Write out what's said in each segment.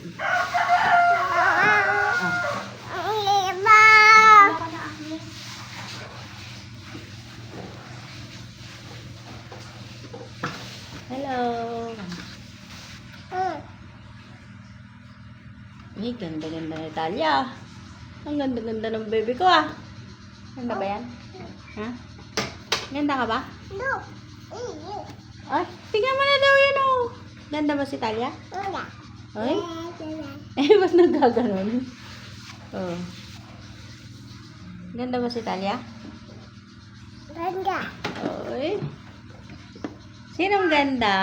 Hello. Ay, ganda-ganda ni Talia. Ang ganda-ganda ng baby ko ah. Ganda ba yan? Ha? Ganda ka ba? No. Ay, tingnan mo na daw yun oh. Ganda ba si Talia? Ay? Eh, ba't nagkaganon? Oh. Ganda ba si Talia? Ganda. Oy. Sinong ganda?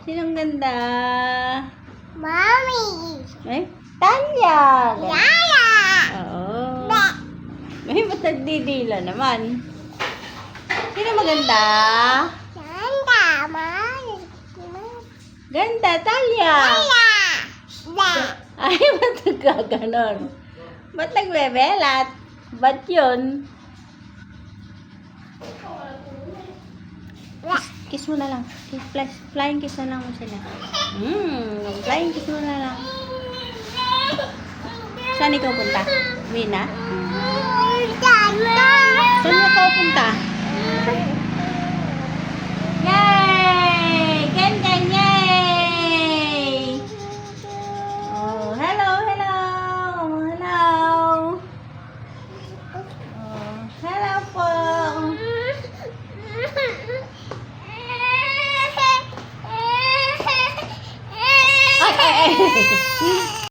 Sinong ganda? Mommy. Ay, Talia. Yaya. Oo. May ba't nagdidila naman? Sino maganda? Ganda. Mommy. Ganda, Talia. Yaya. Ay, ba't nagkaganon? Ba't nagbebelat? Ba't yun? Kiss mo na lang. Flying kiss na lang mo sila. Flying kiss mo na lang. Saan ikaw punta? Wina? Ganda. Saan ikaw punta?